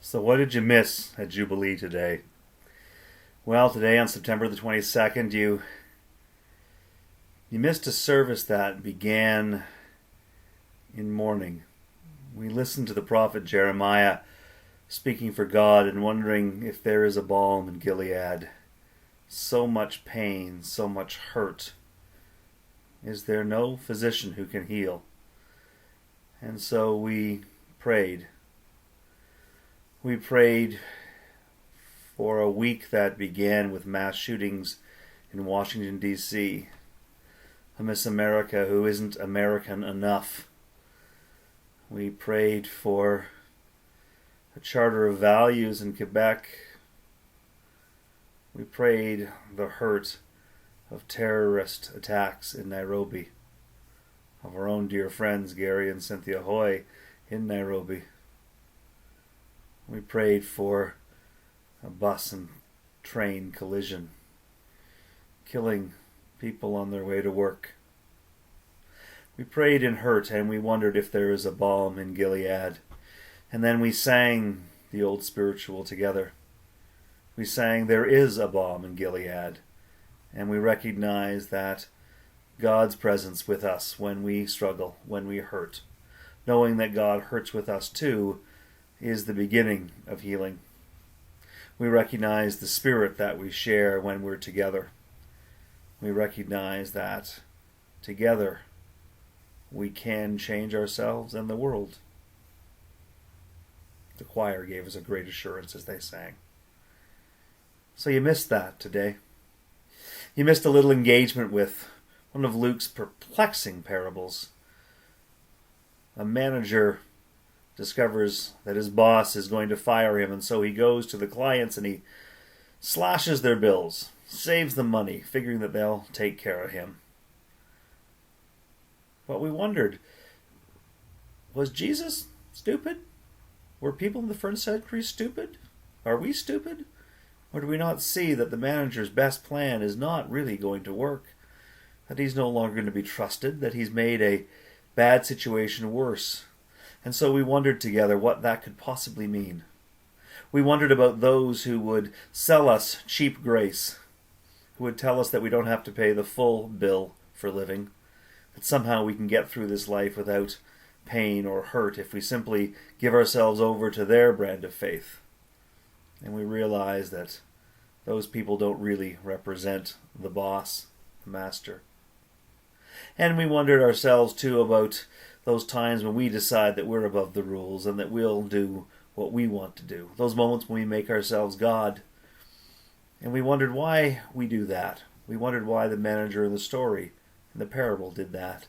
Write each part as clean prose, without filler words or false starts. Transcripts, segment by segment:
So what did you miss at Jubilee today? Well, today on September the 22nd, you missed a service that began in mourning. We listened to the prophet Jeremiah speaking for God and wondering if there is a balm in Gilead. So much pain, so much hurt. Is there no physician who can heal? And so we prayed. We prayed for a week that began with mass shootings in Washington, D.C. A Miss America who isn't American enough. We prayed for a charter of values in Quebec. We prayed the hurt of terrorist attacks in Nairobi, of our own dear friends Gary and Cynthia Hoy in Nairobi. We prayed for a bus and train collision, killing people on their way to work. We prayed in hurt and we wondered if there is a balm in Gilead. And then we sang the old spiritual together. We sang, "There is a balm in Gilead." And we recognize that God's presence with us when we struggle, when we hurt, knowing that God hurts with us too, is the beginning of healing. We recognize the spirit that we share when we're together. We recognize that together we can change ourselves and the world. The choir gave us a great assurance as they sang. So you missed that today. You missed a little engagement with one of Luke's perplexing parables. A manager discovers that his boss is going to fire him, and so he goes to the clients and he slashes their bills, saves them money, figuring that they'll take care of him. But we wondered, was Jesus stupid? Were people in the first century stupid? Are we stupid? Or do we not see that the manager's best plan is not really going to work? That he's no longer going to be trusted? That he's made a bad situation worse? And so we wondered together what that could possibly mean. We wondered about those who would sell us cheap grace, who would tell us that we don't have to pay the full bill for living, that somehow we can get through this life without pain or hurt if we simply give ourselves over to their brand of faith. And we realize that those people don't really represent the boss, the master. And we wondered ourselves too about those times when we decide that we're above the rules and that we'll do what we want to do. Those moments when we make ourselves God. And we wondered why we do that. We wondered why the manager in the story, in the parable, did that.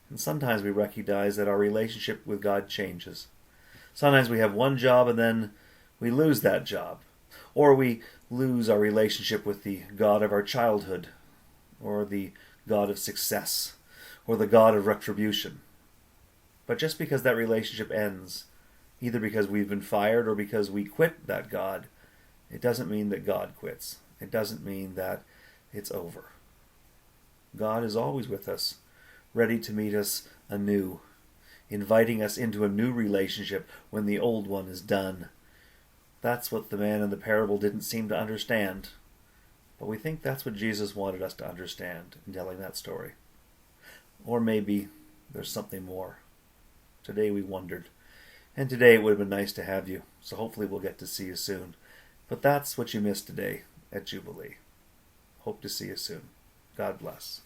And sometimes we recognize that our relationship with God changes. Sometimes we have one job and then we lose that job. Or we lose our relationship with the God of our childhood, or the God of success, or the God of retribution. But just because that relationship ends, either because we've been fired or because we quit that God, it doesn't mean that God quits. It doesn't mean that it's over. God is always with us, ready to meet us anew, inviting us into a new relationship when the old one is done. That's what the man in the parable didn't seem to understand. But we think that's what Jesus wanted us to understand in telling that story. Or maybe there's something more. Today we wondered. And today it would have been nice to have you. So hopefully we'll get to see you soon. But that's what you missed today at Jubilee. Hope to see you soon. God bless.